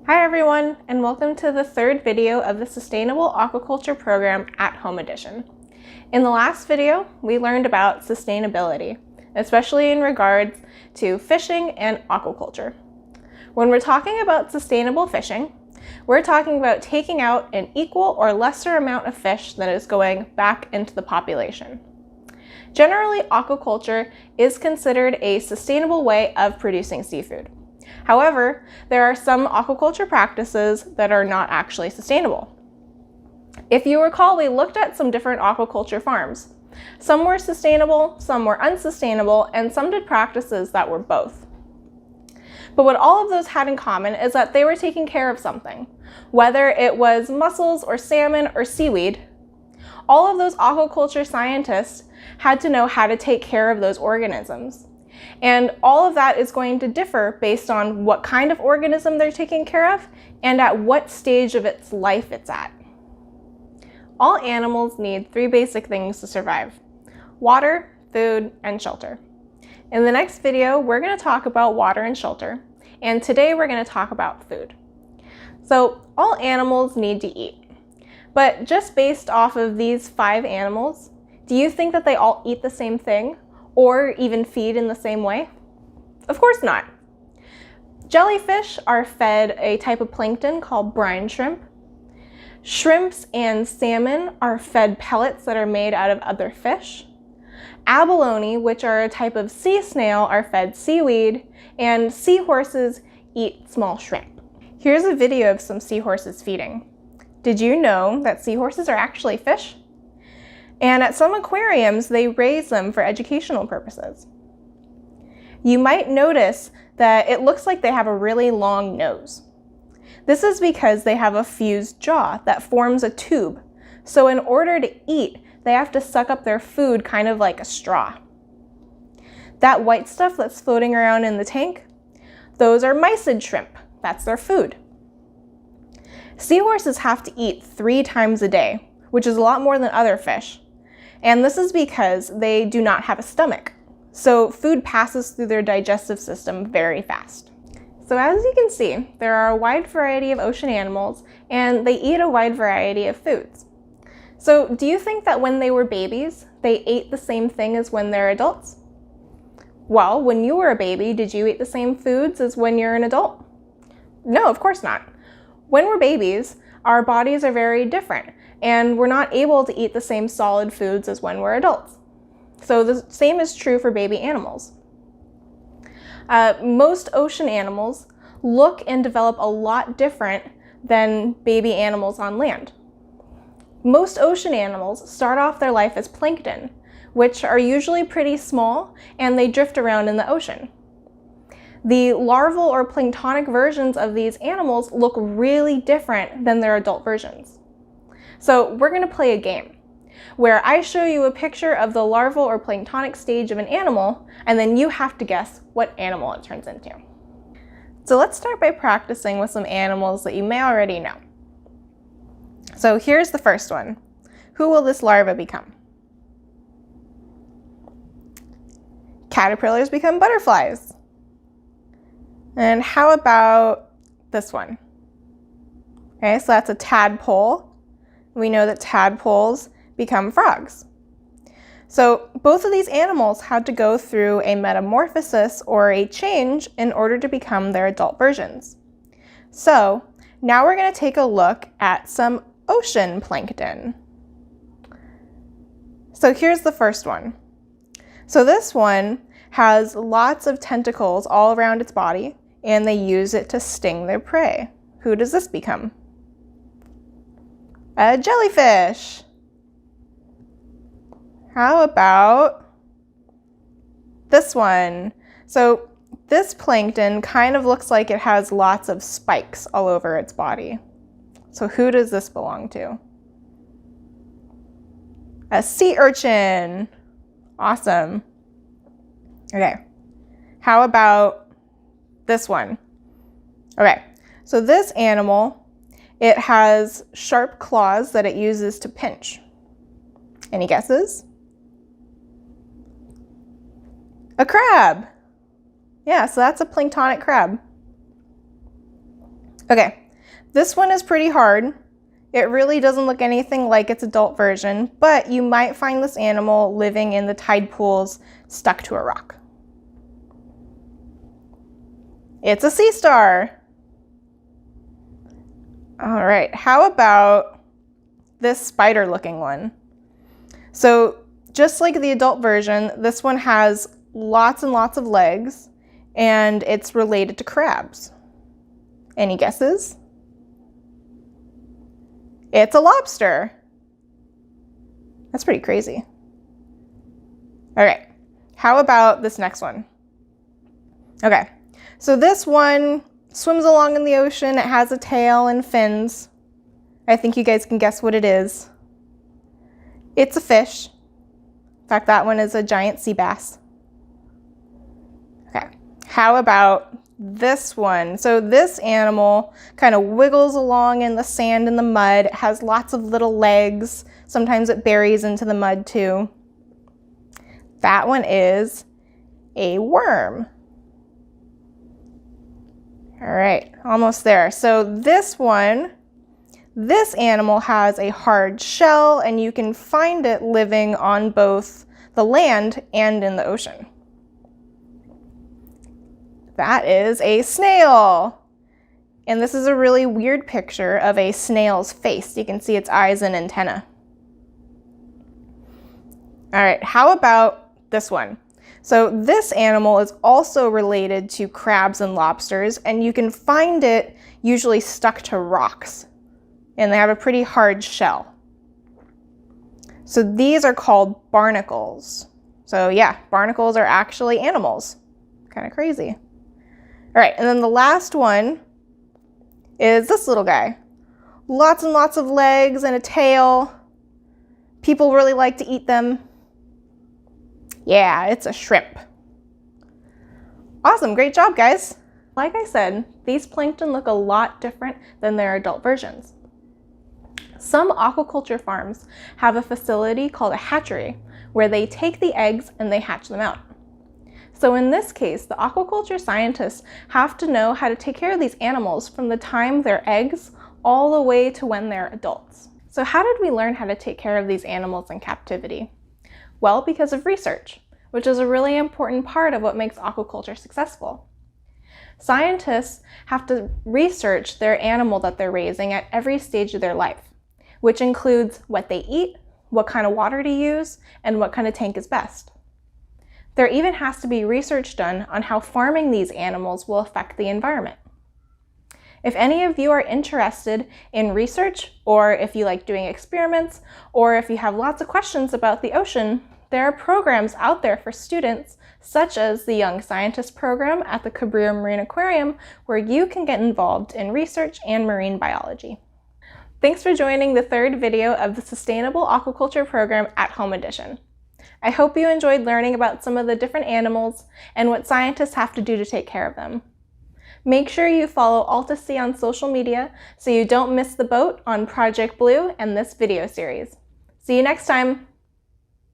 Hi everyone, and welcome to the third video of the Sustainable Aquaculture Program at Home Edition. In the last video, we learned about sustainability, especially in regards to fishing and aquaculture. When we're talking about sustainable fishing, we're talking about taking out an equal or lesser amount of fish that is going back into the population. Generally, aquaculture is considered a sustainable way of producing seafood. However, there are some aquaculture practices that are not actually sustainable. If you recall, we looked at some different aquaculture farms. Some were sustainable, some were unsustainable, and some did practices that were both. But what all of those had in common is that they were taking care of something. Whether it was mussels or salmon or seaweed, all of those aquaculture scientists had to know how to take care of those organisms. And all of that is going to differ based on what kind of organism they're taking care of and at what stage of its life it's at. All animals need three basic things to survive: water, food, and shelter. In the next video, we're going to talk about water and shelter, and today we're going to talk about food. So all animals need to eat, but just based off of these 5 animals, do you think that they all eat the same thing? Or even feed in the same way? Of course not. Jellyfish are fed a type of plankton called brine shrimp. Shrimps and salmon are fed pellets that are made out of other fish. Abalone, which are a type of sea snail, are fed seaweed, and seahorses eat small shrimp. Here's a video of some seahorses feeding. Did you know that seahorses are actually fish? And at some aquariums, they raise them for educational purposes. You might notice that it looks like they have a really long nose. This is because they have a fused jaw that forms a tube. So in order to eat, they have to suck up their food kind of like a straw. That white stuff that's floating around in the tank, those are mysid shrimp. That's their food. Seahorses have to eat 3 times a day, which is a lot more than other fish. And this is because they do not have a stomach. So food passes through their digestive system very fast. So as you can see, there are a wide variety of ocean animals, and they eat a wide variety of foods. So do you think that when they were babies, they ate the same thing as when they're adults? Well, when you were a baby, did you eat the same foods as when you're an adult? No, of course not. When we're babies, our bodies are very different, and we're not able to eat the same solid foods as when we're adults. So the same is true for baby animals. Most ocean animals look and develop a lot different than baby animals on land. Most ocean animals start off their life as plankton, which are usually pretty small, and they drift around in the ocean. The larval or planktonic versions of these animals look really different than their adult versions. So we're going to play a game where I show you a picture of the larval or planktonic stage of an animal, and then you have to guess what animal it turns into. So let's start by practicing with some animals that you may already know. So here's the first one. Who will this larva become? Caterpillars become butterflies. And how about this one? Okay, so that's a tadpole. We know that tadpoles become frogs. So both of these animals had to go through a metamorphosis or a change in order to become their adult versions. So now we're going to take a look at some ocean plankton. So here's the first one. So this one has lots of tentacles all around its body, and they use it to sting their prey. Who does this become? A jellyfish. How about this one? So this plankton kind of looks like it has lots of spikes all over its body. So who does this belong to? A sea urchin. Awesome. Okay. How about this one? Okay. So this animal, it has sharp claws that it uses to pinch. Any guesses? A crab. Yeah, so that's a planktonic crab. Okay, this one is pretty hard. It really doesn't look anything like its adult version, but you might find this animal living in the tide pools stuck to a rock. It's a sea star. All right, how about this spider-looking one? So just like the adult version, this one has lots and lots of legs, and it's related to crabs. Any guesses? It's a lobster. That's pretty crazy. All right, how about this next one? Okay, so this one swims along in the ocean. It has a tail and fins. I think you guys can guess what it is. It's a fish. In fact, that one is a giant sea bass. Okay, how about this one? So this animal kind of wiggles along in the sand and the mud. It has lots of little legs. Sometimes it buries into the mud too. That one is a worm. All right, almost there. So this animal has a hard shell, and you can find it living on both the land and in the ocean. That is a snail. And this is a really weird picture of a snail's face. You can see its eyes and antenna. All right, how about this one? So this animal is also related to crabs and lobsters, and you can find it usually stuck to rocks. And they have a pretty hard shell. So these are called barnacles. So yeah, barnacles are actually animals. Kind of crazy. All right, and then the last one is this little guy. Lots and lots of legs and a tail. People really like to eat them. Yeah, it's a shrimp. Awesome, great job, guys. Like I said, these plankton look a lot different than their adult versions. Some aquaculture farms have a facility called a hatchery where they take the eggs and they hatch them out. So in this case, the aquaculture scientists have to know how to take care of these animals from the time they're eggs all the way to when they're adults. So how did we learn how to take care of these animals in captivity? Well, because of research, which is a really important part of what makes aquaculture successful. Scientists have to research their animal that they're raising at every stage of their life, which includes what they eat, what kind of water to use, and what kind of tank is best. There even has to be research done on how farming these animals will affect the environment. If any of you are interested in research, or if you like doing experiments, or if you have lots of questions about the ocean, there are programs out there for students, such as the Young Scientist program at the Cabrillo Marine Aquarium, where you can get involved in research and marine biology. Thanks for joining the third video of the Sustainable Aquaculture Program at Home Edition. I hope you enjoyed learning about some of the different animals and what scientists have to do to take care of them. Make sure you follow AltaSea on social media so you don't miss the boat on Project Blue and this video series. See you next time!